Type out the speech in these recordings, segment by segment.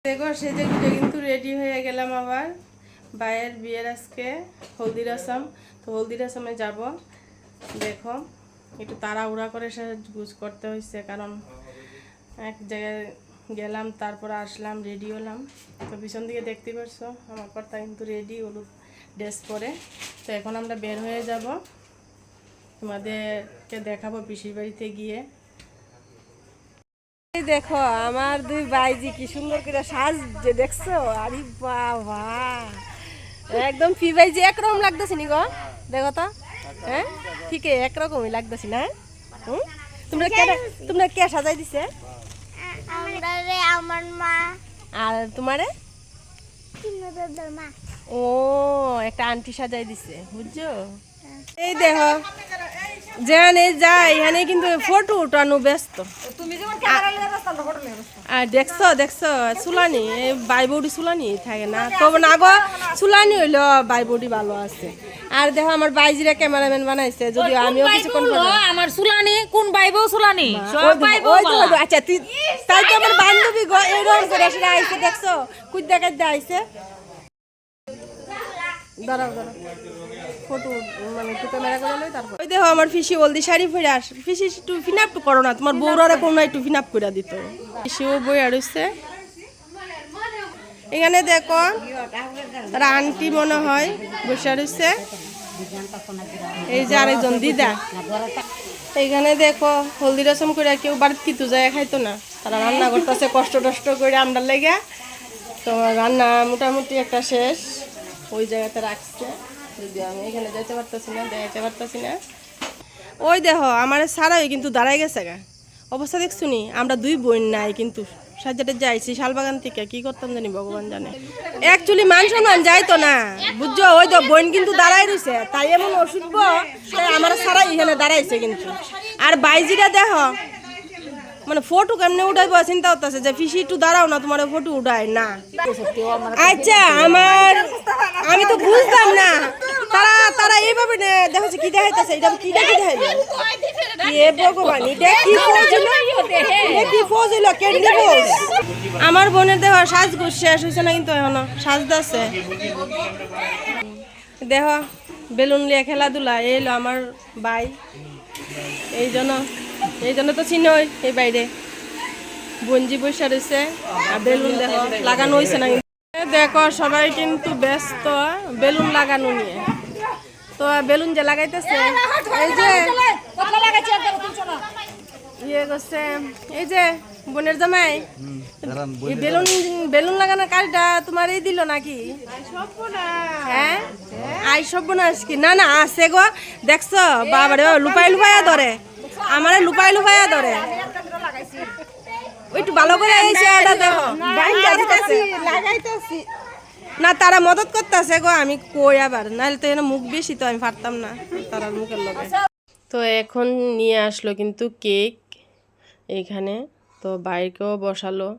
দেখো সেজে গুজে কিন্তু রেডি হয়ে গেলাম আবার ভাইয়ের বিয়ের আজকে হলদি রসম। তো হলদি রসমে যাব। দেখো একটু তাড়াহুড়া করে সাজগুজ করতে হয়েছে, কারণ এক জায়গায় গেলাম তারপর আসলাম, রেডি হলাম। তো পিছন দিকে দেখতে পারছো আমার কর্তা কিন্তু রেডি, হলুদ ড্রেস পরে। তো এখন আমরা বের হয়ে যাব, তোমাদেরকে দেখাবো পিসির বাড়িতে গিয়ে। দেখো আমার দুই ভাইজি কি সুন্দর করে সাজছে, দেখছো? আরে বাবা, একদম ফি ভাইজি একরকম লাগতেছে নি গো, দেখো তো। হ্যাঁ ঠিক একরকমই লাগতেছি না? তোমরা কে সাজাই দিছে? আমার মা। আর তোমারে? মা। ও একটা আন্টি সাজাই দিছে, বুঝছো? এই দেখো যেখানে যাই এখানে কিন্তু ফটো উঠানো ব্যস্ত। আর দেখছো দেখছো চুলানি বাই বডি চুলানি থাকে না, কব না গো চুলানি হইলো বাই বডি ভালো আছে। আর দেখো আমার বাইজিরা ক্যামেরাম্যান বানাইছে, যদিও আমিও কিছুক্ষণ আমার চুলানি কোন বাইবো চুলানি আচ্ছা তাই তো আমার বান্ধবী গো এরকম করে সেটা আইছে, দেখছো কুদ দেখাইতে আইছে। দাঁড়াও দাঁড়াও ফটো মানে একটু ক্যামেরা করে লই তারপর। ওই দেখো আমার ফিসি বলদি শাড়ি পরে আস, ফিসি একটু ফিনাপ তো করো না, তোমার বউরারে কোনো একটু ফিনাপ করে দিত। ফিসিও বই আর হইছে এখানে, দেখো তার আন্টি মনে হয় বসে রয়েছে। এই যে আরেকজন দিদা। এইখানে দেখো হলদি রসম করে কেউ বাড়িতে কিন্তু যায় খাইতো না, তারা রান্না করতেছে কষ্ট টষ্ট করে আমরা লেগে। তো রান্না মোটামুটি একটা শেষ, ওই জায়গাতে রাখছে, যদি আমি এখানে যেতে পারতেছি না, দেখাতে পারতেছি না। ওই দেখো আমার সারাই কিন্তু দাঁড়াই গেছে গা, অবস্থা দেখছো নি? আমরা দুই বোন নাই কিন্তু সাজাতে যাইছি শালবাগান থেকে, কি করতাম জানি ভগবান জানে। অ্যাকচুয়ালি মান সম্মান যাইতো না, বুঝছো? ওই তো বোন কিন্তু দাঁড়াই রয়েছে, তাই এমন অসুখ তাই আমার সারাই এখানে দাঁড়াইছে কিন্তু। আর বাইজিটা দেখো মানে ফটো কেমনে উঠাইবো চিন্তা করতেছে যে ফিসি একটু দাঁড়াও না, তোমার ফটো উঠায় না। আচ্ছা আমি তো বুঝতাম না, তারা তারা এইভাবে দেখো কি দেখাইতেছে, এটা কি দেখাইলো? ভগবান এটা কি ফৌজ হইলো? ক্যান্ডি ফৌজ। আমার বোনের দেখো সাজগোজ শেষ হয়েছে না কিন্তু এখনো সাজতেছে। দেখো বেলুন লিয়ে খেলাধুলা, এলো আমার ভাই, এই জন্য তো চিনই এই বাইরে বঞ্জি বৈশা রয়েছে। আর বেলুন দেখো লাগানো হয়েছে না, দেখো সবাই কিন্তু ব্যস্ত বেলুন লাগানো নিয়ে। তো বেলুন যে লাগাইতেছে এই যে ইয়ে করছে, এই যে বোনের জামাই বেলুন বেলুন লাগানোর কাজটা তোমার এই দিল নাকি? হ্যাঁ আই সর্বনাশ কি? না না আছে গো, দেখছো বাবারে লুপাই লুপাইয়া ধরে, আমারে লুপাই লুপাইয়া ধরে। একটু ভালো করে না, তারা মদত করতেছে গো, আমি কই আবার নাহলে তো এখানে মুখ বেশি, তো আমি পারতাম না তারা মুখের লগে। তো এখন নিয়ে আসলো কিন্তু কেক এইখানে, তো বাইকেও বসালো।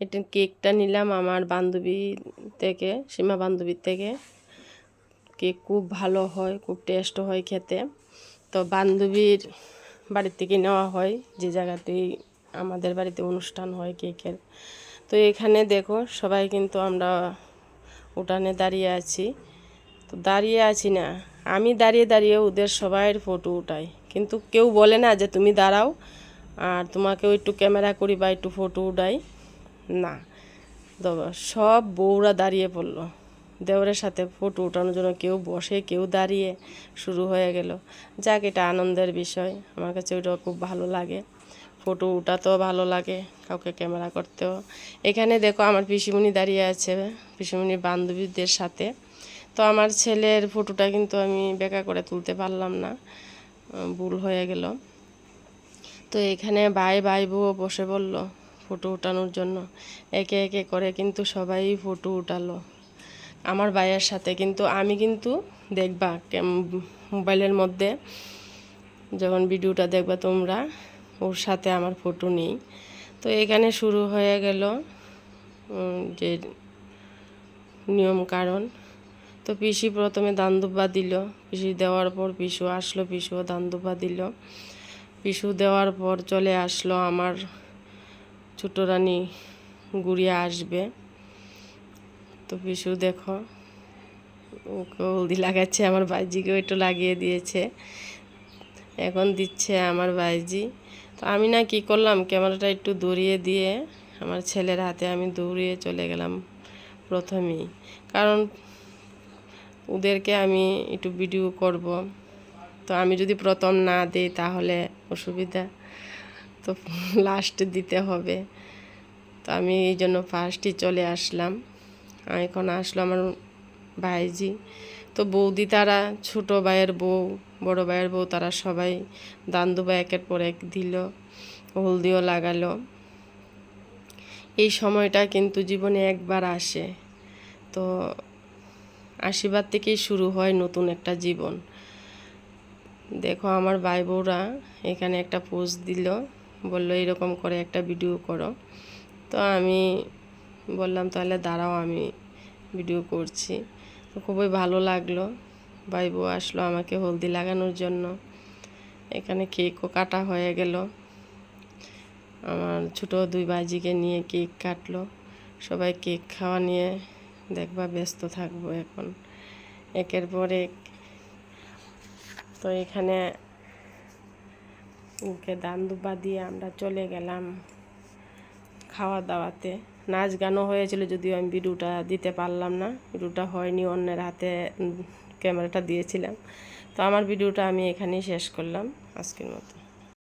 এটা কেকটা নিলাম আমার বান্ধবী থেকে, সীমা বান্ধবীর থেকে। কেক খুব ভালো হয়, খুব টেস্ট হয় খেতে। তো বান্ধবীর বাড়ির থেকে নেওয়া হয়, যে জায়গাতেই আমাদের বাড়িতে অনুষ্ঠান হয় কেকের। তো এখানে দেখো সবাই কিন্তু আমরা উঠানে দাঁড়িয়ে আছি। তো দাঁড়িয়ে আছি না, আমি দাঁড়িয়ে দাঁড়িয়ে ওদের সবাইয়ের ফটো উঠাই, কিন্তু কেউ বলে না যে তুমি দাঁড়াও আর তোমাকেও একটু ক্যামেরা করি বা একটু ফটো উঠাই না। তো সব বউরা দাঁড়িয়ে পড়লো দেওরের সাথে ফটো ওঠানোর জন্য, কেউ বসে কেউ দাঁড়িয়ে শুরু হয়ে গেল। যাক এটা আনন্দের বিষয়, আমার কাছে ওইটা খুব ভালো লাগে, ফটো উঠাতেও ভালো লাগে, কাউকে ক্যামেরা করতেও। এখানে দেখো আমার পিসিমণি দাঁড়িয়ে আছে পিসিমণির বান্ধবীদের সাথে। তো আমার ছেলের ফটোটা কিন্তু আমি বেকা করে তুলতে পারলাম না, ভুল হয়ে গেল। তো এখানে ভাই বউ বসে বলল ফটো উঠানোর জন্য, একে একে করে কিন্তু সবাই ফটো উঠালো আমার ভাইয়ের সাথে। কিন্তু আমি কিন্তু দেখবা মোবাইলের মধ্যে যখন ভিডিওটা দেখবা তোমরা, ওর সাথে আমার ফটো নেই। তো এখানে শুরু হয়ে গেল যে নিয়ম কারণ। তো পিসি প্রথমে দান দুব্বা দিল, পিসি দেওয়ার পর পিসু আসলো, পিসুও দান দুব্বা দিল। পিসু দেওয়ার পর চলে আসলো আমার ছোটো রানী গুড়িয়া আসবে। তো পিসু দেখো ওকে হলদি লাগাচ্ছে, আমার ভাইজিকেও একটু লাগিয়ে দিয়েছে, এখন দিচ্ছে আমার ভাইজি। তো আমি না কি করলাম, ক্যামেরাটা একটু দৌড়িয়ে দিয়ে আমার ছেলের হাতে আমি দৌড়িয়ে চলে গেলাম প্রথমেই, কারণ ওদেরকে আমি একটু ভিডিও করব। তো আমি যদি প্রথম না দিই তাহলে অসুবিধা, তো লাস্টে দিতে হবে। তো আমি এই জন্য ফার্স্টই চলে আসলাম। এখন আসলো আমার ভাইজি, তো বৌদি তারা, ছোট ভাইয়ের বউ, বড় ভাইয়ের বউ, তারা সবাই দান দুবা একের পর এক দিল, হলদিও লাগালো। এই সময়টা কিন্তু জীবনে একবার আসে, তো আশীর্বাদ থেকেই শুরু হয় নতুন একটা জীবন। দেখো আমার ভাই বউরা এখানে একটা পোস্ট দিল, বলল এরকম করে একটা ভিডিও করো। তো আমি বললাম তাহলে দাঁড়াও আমি ভিডিও করছি। তো খুবই ভালো লাগলো, ভাই বউ আসলো আমাকে হলদি লাগানোর জন্য। এখানে কেকও কাটা হয়ে গেল, আমার ছোটো দুই ভাইজিকে নিয়ে কেক কাটলো, সবাই কেক খাওয়া নিয়ে দেখবা ব্যস্ত থাকবো এখন একের পর এক। তো এখানে ওকে দান দুবা দিয়ে আমরা চলে গেলাম খাওয়া দাওয়াতে। নাচ গানও হয়েছিল, যদিও আমি ভিডিওটা দিতে পারলাম না, ভিডিওটা হয়নি, অন্যের হাতে ক্যামেরাটা দিয়েছিলাম। তো আমার ভিডিওটা আমি এখানেই শেষ করলাম আজকের মতো।